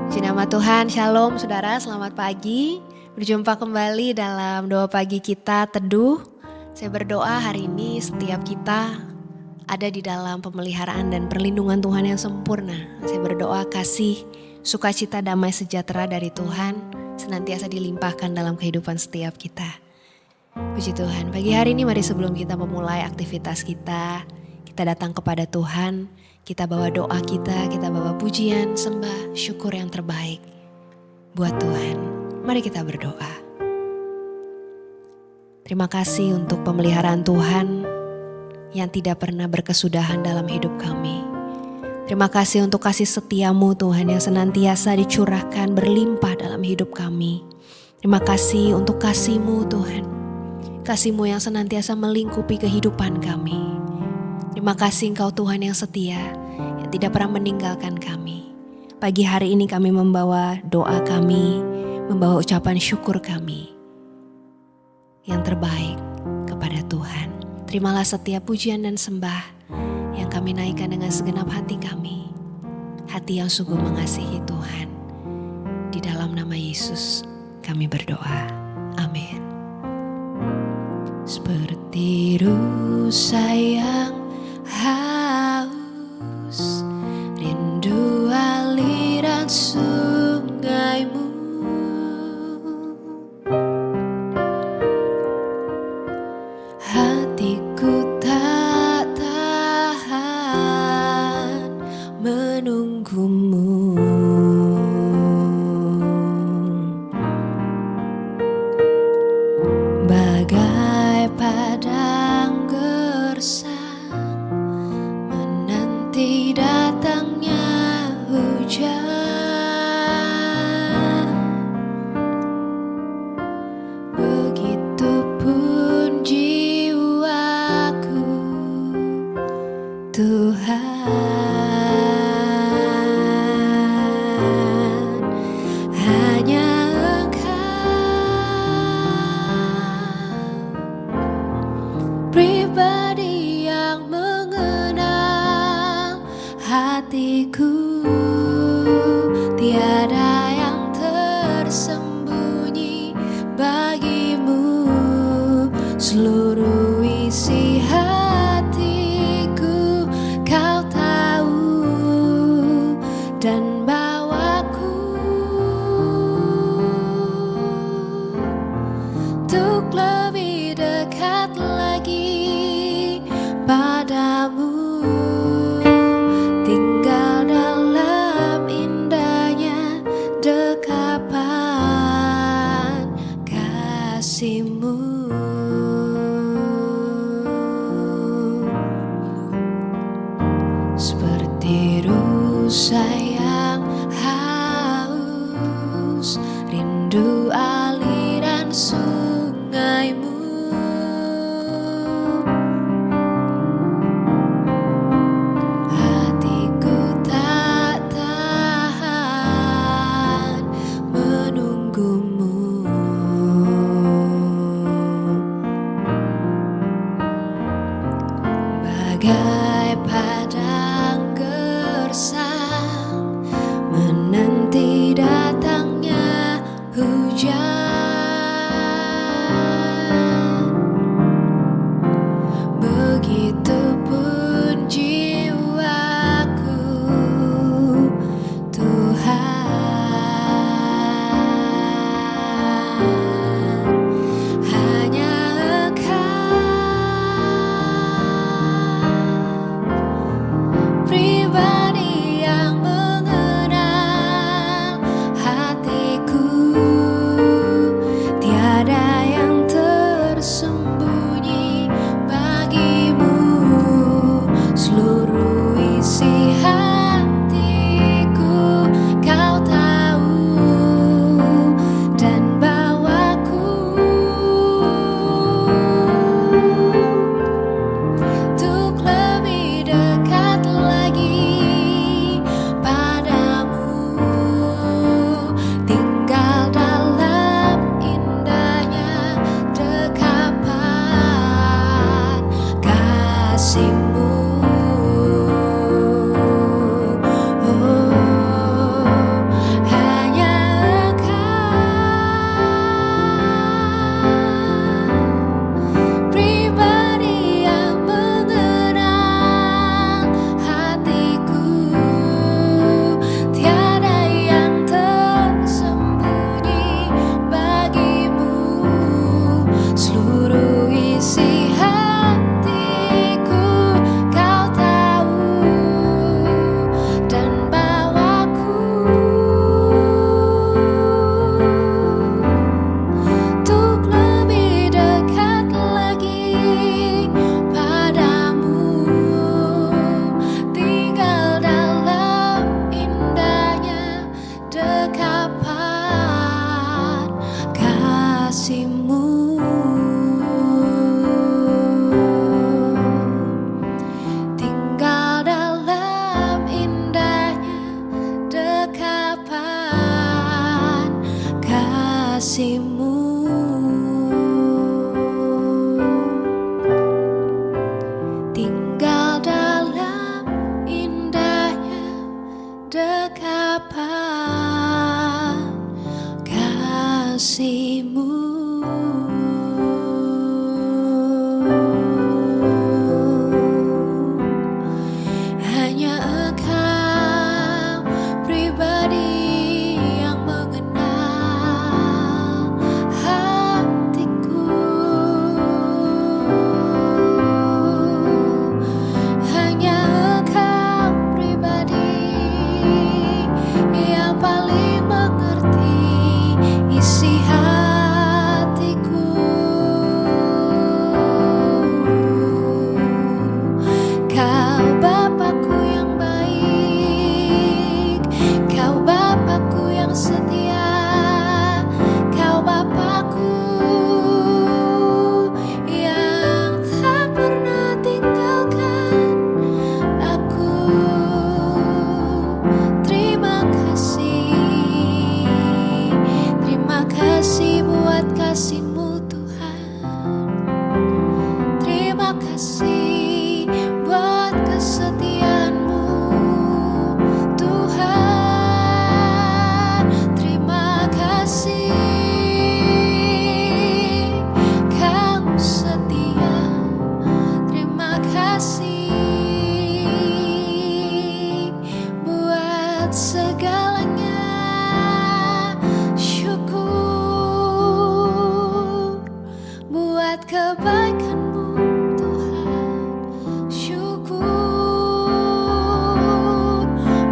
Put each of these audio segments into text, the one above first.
Puji nama Tuhan, Shalom saudara, selamat pagi. Berjumpa kembali dalam doa pagi kita teduh. Saya berdoa hari ini setiap kita ada di dalam pemeliharaan dan perlindungan Tuhan yang sempurna. Saya berdoa kasih, sukacita, damai sejahtera dari Tuhan senantiasa dilimpahkan dalam kehidupan setiap kita. Puji Tuhan, pagi hari ini mari sebelum kita memulai aktivitas kita datang kepada Tuhan, kita bawa doa kita bawa pujian, sembah, syukur yang terbaik buat Tuhan. Mari kita berdoa. Terima kasih untuk pemeliharaan Tuhan yang tidak pernah berkesudahan dalam hidup kami. Terima kasih untuk kasih setiamu Tuhan yang senantiasa dicurahkan berlimpah dalam hidup kami. Terima kasih untuk kasih-Mu Tuhan. Kasih-Mu yang senantiasa melingkupi kehidupan kami. Terima kasih Engkau Tuhan yang setia, yang tidak pernah meninggalkan kami. Pagi hari ini kami membawa doa kami, membawa ucapan syukur kami yang terbaik kepada Tuhan. Terimalah setiap pujian dan sembah yang kami naikkan dengan segenap hati kami. Hati yang sungguh mengasihi Tuhan. Di dalam nama Yesus kami berdoa. Amin. Seperti rusa yang haus, rindu aliran sungaimu, hatiku tak tahan menunggumu. Bagai padang gersang menanti datangnya hujan, begitupun jiwaku Tuhan. Hanya pribadi yang mengenal hatiku, tiada yang tersembunyi bagimu. Seluruh isi hatiku kau tahu dan bawaku untuk lebih dekat lagi padamu, tinggal dalam indahnya dekapan kasih-Mu. Seperti rusa yang haus, rindu aliran sungaimu, hatiku tak tahan menunggumu. Bagai padang gersang kasih-Mu. Tinggal dalam indahnya dekapan kasih-Mu. Hanya Engkau pribadi yang mengenal hatiku. Hanya Engkau pribadi yang paling mengerti isi hatiku. Kau Bapakku yang baik, Kau Bapakku yang setia, Kau Bapakku yang tak pernah tinggalkan aku. Terima kasih buat kasih-Mu Tuhan. Terima kasih buat kesetiaan-Mu Tuhan. Terima kasih Kau setia. Terima kasih buat segalanya. Syukur buat kebaikan-Mu Tuhan. Syukur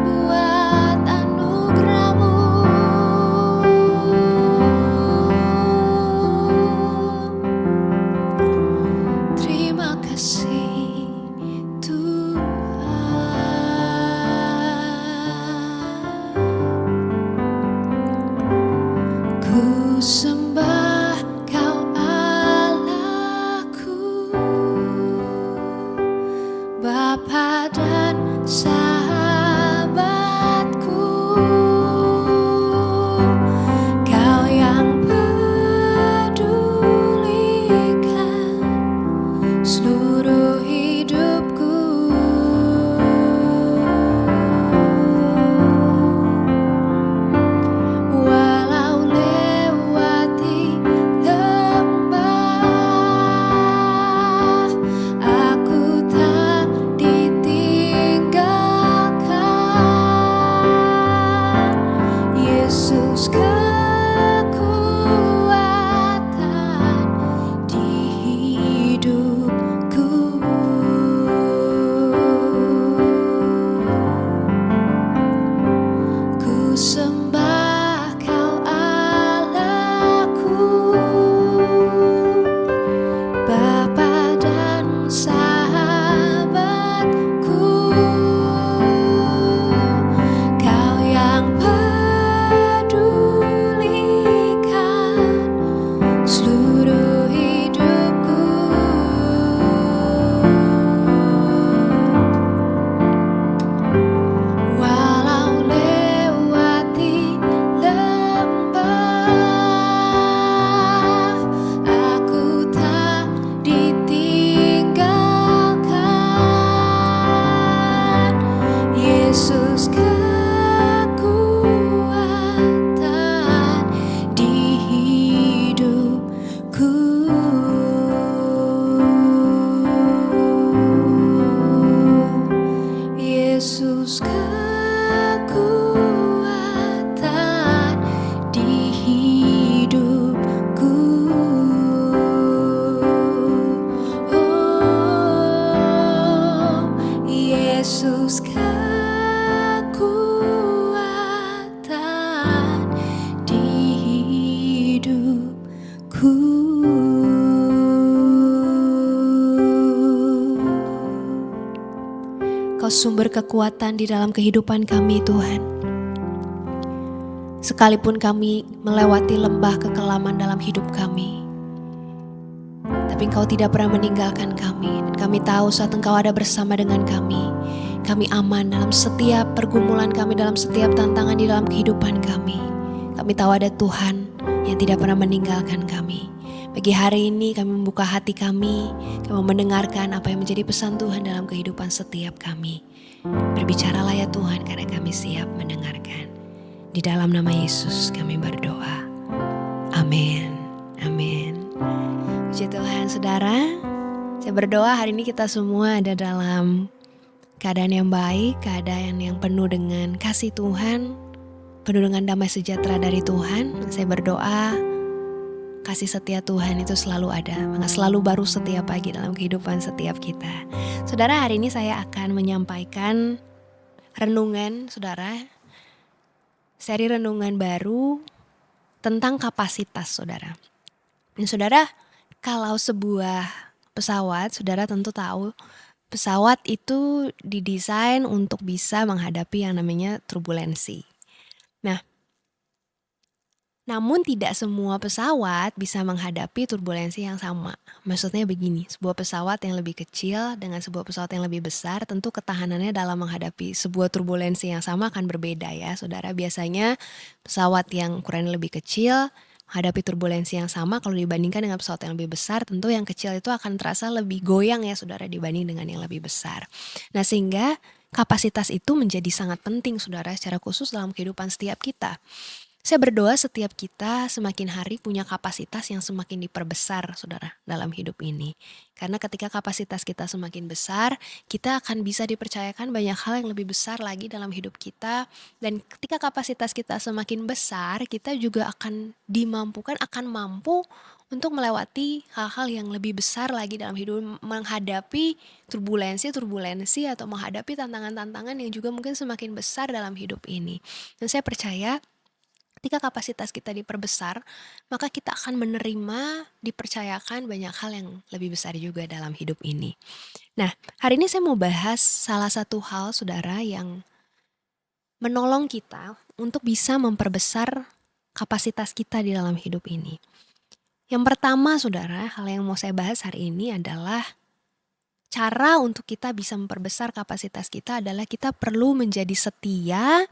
buat anugerah-Mu. Terima kasih Tuhan. Ku sembah Kau Allahku, Bapa dan sahabatku. Kau yang pedulikan seluruh hidupku. Walau lewati lembah, aku tak ditinggalkan. Yesus kekuatan di hidupku. Ku sembah Kau Allahku, Bapa dan sahabatku. Kau yang pedulikan seluruh hidupku. Walau lewati lembah, aku tak ditinggalkan. Yesus kekuatan di hidupku. Yesus kekuatan di hidupku. Oh, Yesus kekuatan di hidupku. Kau sumber kekuatan di dalam kehidupan kami Tuhan. Sekalipun kami melewati lembah kekelaman dalam hidup kami, tapi Engkau tidak pernah meninggalkan kami. Dan kami tahu saat Engkau ada bersama dengan kami aman dalam setiap pergumulan kami, dalam setiap tantangan di dalam kehidupan kami. Kami tahu ada Tuhan yang tidak pernah meninggalkan kami. Pagi hari ini kami membuka hati kami mendengarkan apa yang menjadi pesan Tuhan dalam kehidupan setiap kami. Berbicaralah ya Tuhan, karena kami siap mendengarkan. Di dalam nama Yesus kami berdoa. Amin. Amin. Puji Tuhan saudara. Saya berdoa hari ini kita semua ada dalam keadaan yang baik, keadaan yang penuh dengan kasih Tuhan, penuh dengan damai sejahtera dari Tuhan. Saya berdoa kasih setia Tuhan itu selalu ada, selalu baru setiap pagi dalam kehidupan setiap kita. Saudara, hari ini saya akan menyampaikan renungan, saudara. Seri renungan baru tentang kapasitas, saudara. Dan saudara, kalau sebuah pesawat, saudara tentu tahu pesawat itu didesain untuk bisa menghadapi yang namanya turbulensi. Nah, namun tidak semua pesawat bisa menghadapi turbulensi yang sama. Maksudnya begini, sebuah pesawat yang lebih kecil dengan sebuah pesawat yang lebih besar, tentu ketahanannya dalam menghadapi sebuah turbulensi yang sama akan berbeda ya saudara. Biasanya pesawat yang ukurannya lebih kecil menghadapi turbulensi yang sama, kalau dibandingkan dengan pesawat yang lebih besar, tentu yang kecil itu akan terasa lebih goyang ya saudara dibanding dengan yang lebih besar. Nah, sehingga kapasitas itu menjadi sangat penting saudara, secara khusus dalam kehidupan setiap kita. Saya berdoa setiap kita semakin hari punya kapasitas yang semakin diperbesar, saudara, dalam hidup ini. Karena ketika kapasitas kita semakin besar, kita akan bisa dipercayakan banyak hal yang lebih besar lagi dalam hidup kita. Dan ketika kapasitas kita semakin besar, kita juga akan mampu untuk melewati hal-hal yang lebih besar lagi dalam hidup, menghadapi turbulensi atau menghadapi tantangan-tantangan yang juga mungkin semakin besar dalam hidup ini. Dan saya percaya ketika kapasitas kita diperbesar, maka kita akan menerima, dipercayakan banyak hal yang lebih besar juga dalam hidup ini. Nah, hari ini saya mau bahas salah satu hal, saudara, yang menolong kita untuk bisa memperbesar kapasitas kita di dalam hidup ini. Yang pertama, saudara, hal yang mau saya bahas hari ini adalah cara untuk kita bisa memperbesar kapasitas kita adalah kita perlu menjadi setia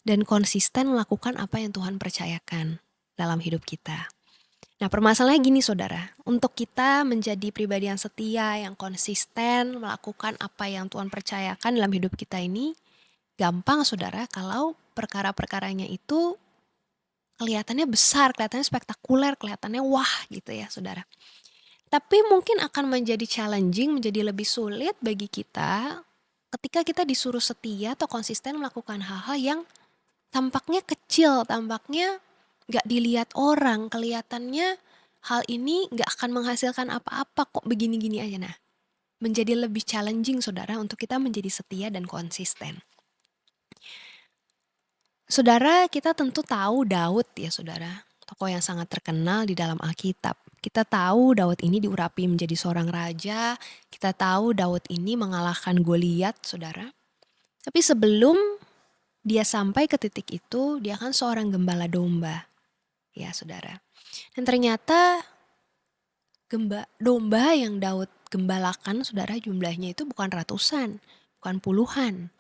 dan konsisten melakukan apa yang Tuhan percayakan dalam hidup kita. Nah, permasalahannya gini saudara, untuk kita menjadi pribadi yang setia, yang konsisten melakukan apa yang Tuhan percayakan dalam hidup kita ini, gampang saudara kalau perkara-perkaranya itu kelihatannya besar, kelihatannya spektakuler, kelihatannya wah gitu ya saudara. Tapi mungkin akan menjadi challenging, menjadi lebih sulit bagi kita ketika kita disuruh setia atau konsisten melakukan hal-hal yang tampaknya kecil, tampaknya gak dilihat orang, kelihatannya hal ini gak akan menghasilkan apa-apa kok begini-gini aja. Nah, menjadi lebih challenging saudara untuk kita menjadi setia dan konsisten. Saudara, kita tentu tahu Daud ya saudara, tokoh yang sangat terkenal di dalam Alkitab. Kita tahu Daud ini diurapi menjadi seorang raja, kita tahu Daud ini mengalahkan Goliat saudara. Tapi sebelum dia sampai ke titik itu, dia kan seorang gembala domba. Ya saudara. Dan ternyata domba yang Daud gembalakan saudara jumlahnya itu bukan ratusan, bukan puluhan.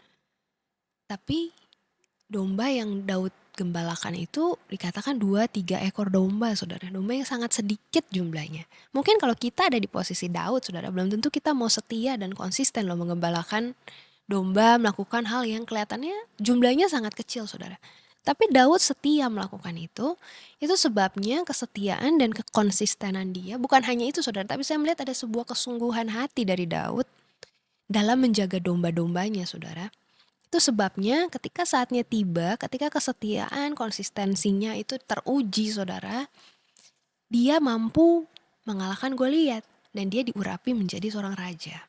Tapi domba yang Daud gembalakan itu dikatakan 2-3 ekor domba saudara. Domba yang sangat sedikit jumlahnya. Mungkin kalau kita ada di posisi Daud saudara, belum tentu kita mau setia dan konsisten loh mengembalakan domba, melakukan hal yang kelihatannya jumlahnya sangat kecil saudara. Tapi Daud setia melakukan itu sebabnya kesetiaan dan kekonsistenan dia. Bukan hanya itu saudara, tapi saya melihat ada sebuah kesungguhan hati dari Daud dalam menjaga domba-dombanya saudara. Itu sebabnya ketika saatnya tiba, ketika kesetiaan, konsistensinya itu teruji saudara, dia mampu mengalahkan Goliat dan dia diurapi menjadi seorang raja.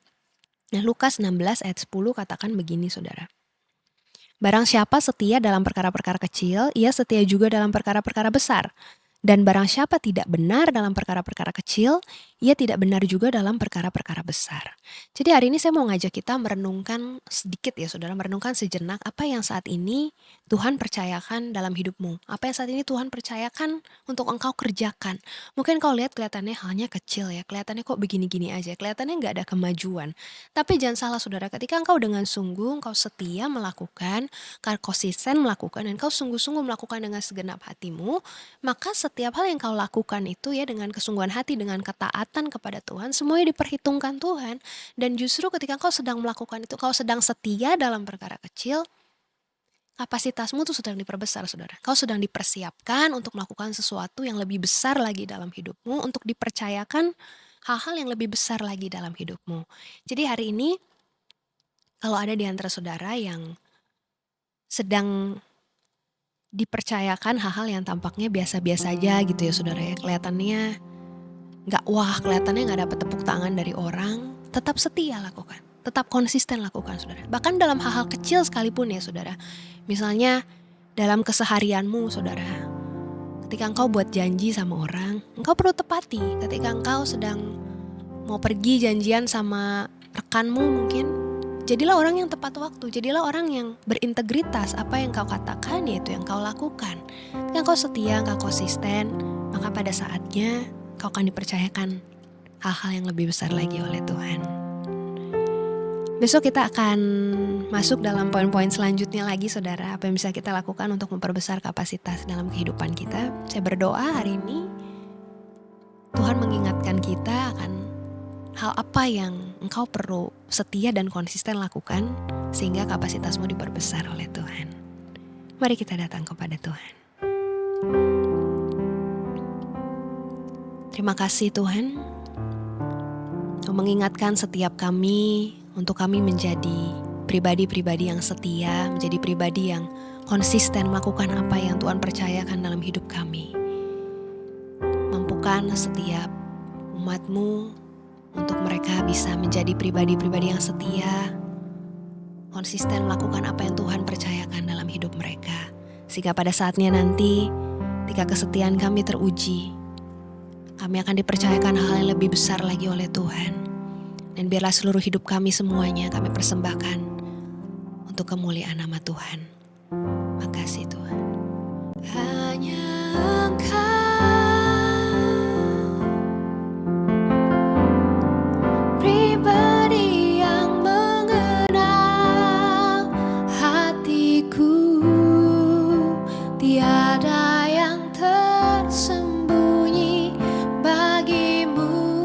Nah, Lukas 16 ayat 10 katakan begini saudara. Barang siapa setia dalam perkara-perkara kecil, ia setia juga dalam perkara-perkara besar. Dan barang siapa tidak benar dalam perkara-perkara kecil, Ia tidak benar juga dalam perkara-perkara besar. Jadi hari ini saya mau ngajak kita merenungkan sedikit ya saudara, merenungkan sejenak apa yang saat ini Tuhan percayakan dalam hidupmu. Apa yang saat ini Tuhan percayakan untuk engkau kerjakan. Mungkin kau lihat kelihatannya halnya kecil ya, kelihatannya kok begini-gini aja, kelihatannya nggak ada kemajuan. Tapi jangan salah saudara, ketika engkau dengan sungguh, engkau setia melakukan, kau konsisten melakukan, dan kau sungguh-sungguh melakukan dengan segenap hatimu, maka setiap hal yang kau lakukan itu ya dengan kesungguhan hati, dengan ketaatan kepada Tuhan, semuanya diperhitungkan Tuhan. Dan justru ketika kau sedang melakukan itu, kau sedang setia dalam perkara kecil, kapasitasmu tuh sedang diperbesar saudara. Kau sedang dipersiapkan untuk melakukan sesuatu yang lebih besar lagi dalam hidupmu, untuk dipercayakan hal-hal yang lebih besar lagi dalam hidupmu. Jadi hari ini, kalau ada di antara saudara yang sedang dipercayakan hal-hal yang tampaknya biasa-biasa aja gitu ya saudara ya, kelihatannya nggak wah, kelihatannya nggak dapat tepuk tangan dari orang, tetap setia lakukan, tetap konsisten lakukan saudara. Bahkan dalam hal-hal kecil sekalipun ya saudara. Misalnya dalam keseharianmu saudara, ketika engkau buat janji sama orang, engkau perlu tepati. Ketika engkau sedang mau pergi janjian sama rekanmu mungkin, jadilah orang yang tepat waktu, jadilah orang yang berintegritas. Apa yang kau katakan yaitu yang kau lakukan. Ketika kau setia, kau konsisten, maka pada saatnya kau akan dipercayakan hal-hal yang lebih besar lagi oleh Tuhan. Besok kita akan masuk dalam poin-poin selanjutnya lagi saudara. Apa yang bisa kita lakukan untuk memperbesar kapasitas dalam kehidupan kita. Saya berdoa hari ini Tuhan mengingatkan kita akan hal apa yang engkau perlu setia dan konsisten lakukan sehingga kapasitasmu diperbesar oleh Tuhan. Mari kita datang kepada Tuhan. Terima kasih Tuhan, Kau mengingatkan setiap kami untuk kami menjadi pribadi-pribadi yang setia, menjadi pribadi yang konsisten melakukan apa yang Tuhan percayakan dalam hidup kami. Mampukan setiap umat-Mu untuk mereka bisa menjadi pribadi-pribadi yang setia, konsisten melakukan apa yang Tuhan percayakan dalam hidup mereka. Sehingga pada saatnya nanti, ketika kesetiaan kami teruji, kami akan dipercayakan hal yang lebih besar lagi oleh Tuhan. Dan biarlah seluruh hidup kami semuanya kami persembahkan untuk kemuliaan nama Tuhan. Makasih Tuhan. Hanya Engkau, pribadi yang mengenal hatiku, tiada yang tersembunyi bagimu.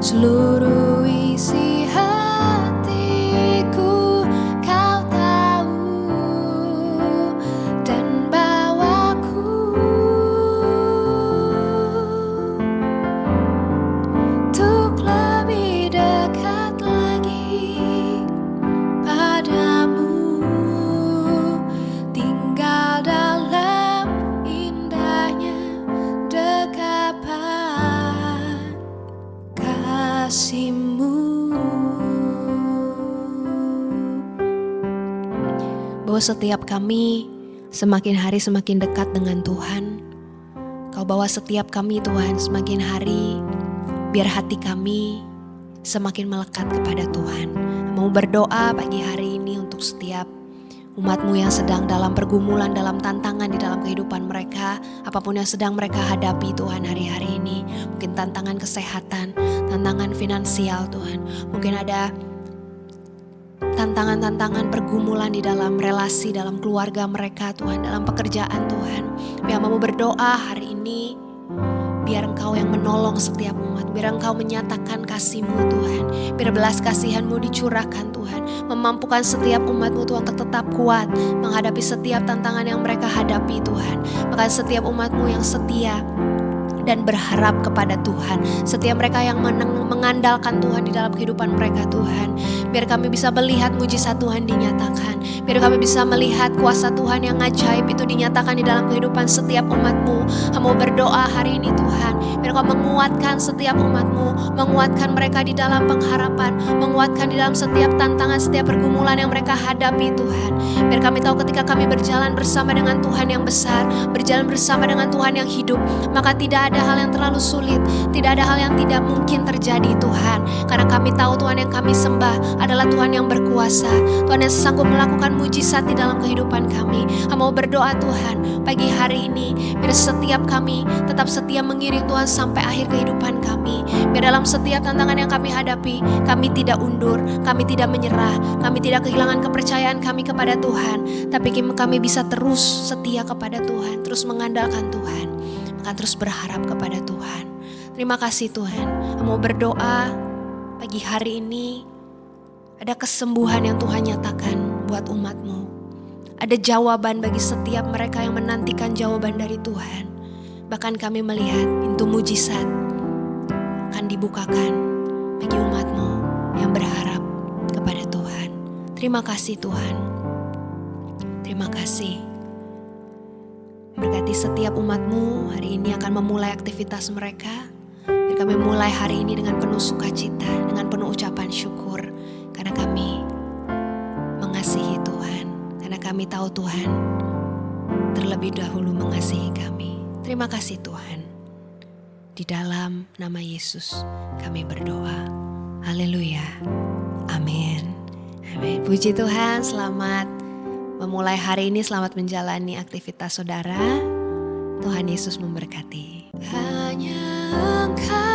Seluruh isi hatiku Kau tahu dan bawaku untuk lebih dekat lagi padamu, tinggal dalam indahnya dekapan kasih-Mu. Bahwa setiap kami semakin hari semakin dekat dengan Tuhan. Kau bawa setiap kami Tuhan semakin hari, biar hati kami semakin melekat kepada Tuhan. Mau berdoa pagi hari ini untuk setiap umat-Mu yang sedang dalam pergumulan, dalam tantangan di dalam kehidupan mereka. Apapun yang sedang mereka hadapi Tuhan hari-hari ini. Mungkin tantangan kesehatan, tantangan finansial Tuhan. Mungkin ada tantangan-tantangan pergumulan di dalam relasi, dalam keluarga mereka Tuhan, dalam pekerjaan Tuhan. Biar mau berdoa hari ini, biar Engkau yang menolong setiap umat, biar Engkau menyatakan kasih-Mu Tuhan, biar belas kasihan-Mu dicurahkan Tuhan, memampukan setiap umat-Mu Tuhan untuk tetap kuat menghadapi setiap tantangan yang mereka hadapi Tuhan. Maka setiap umat-Mu yang setia dan berharap kepada Tuhan, setiap mereka yang mengandalkan Tuhan di dalam kehidupan mereka Tuhan, biar kami bisa melihat mujizat Tuhan dinyatakan, biar kami bisa melihat kuasa Tuhan yang ajaib itu dinyatakan di dalam kehidupan setiap umat-Mu. Kami berdoa hari ini Tuhan, biar Kau menguatkan setiap umat-Mu, menguatkan mereka di dalam pengharapan, menguatkan di dalam setiap tantangan, setiap pergumulan yang mereka hadapi Tuhan. Biar kami tahu ketika kami berjalan bersama dengan Tuhan yang besar, berjalan bersama dengan Tuhan yang hidup, maka tidak ada ada hal yang terlalu sulit, tidak ada hal yang tidak mungkin terjadi Tuhan. Karena kami tahu Tuhan yang kami sembah adalah Tuhan yang berkuasa, Tuhan yang sanggup melakukan mujizat di dalam kehidupan kami. Kami mau berdoa Tuhan pagi hari ini, biar setiap kami tetap setia mengiring Tuhan sampai akhir kehidupan kami. Biar dalam setiap tantangan yang kami hadapi, kami tidak undur, kami tidak menyerah, kami tidak kehilangan kepercayaan kami kepada Tuhan, tapi kami bisa terus setia kepada Tuhan, terus mengandalkan Tuhan, akan terus berharap kepada Tuhan. Terima kasih Tuhan. Mau berdoa pagi hari ini, ada kesembuhan yang Tuhan nyatakan buat umat-Mu. Ada jawaban bagi setiap mereka yang menantikan jawaban dari Tuhan. Bahkan kami melihat pintu mujizat akan dibukakan bagi umat-Mu yang berharap kepada Tuhan. Terima kasih Tuhan. Terima kasih. Berkati setiap umat-Mu hari ini akan memulai aktivitas mereka. Biar kami mulai hari ini dengan penuh sukacita, dengan penuh ucapan syukur. Karena kami mengasihi Tuhan. Karena kami tahu Tuhan terlebih dahulu mengasihi kami. Terima kasih Tuhan. Di dalam nama Yesus kami berdoa. Haleluya. Amin. Amin. Puji Tuhan, selamat memulai hari ini, selamat menjalani aktivitas saudara. Tuhan Yesus memberkati. Hanya Engkau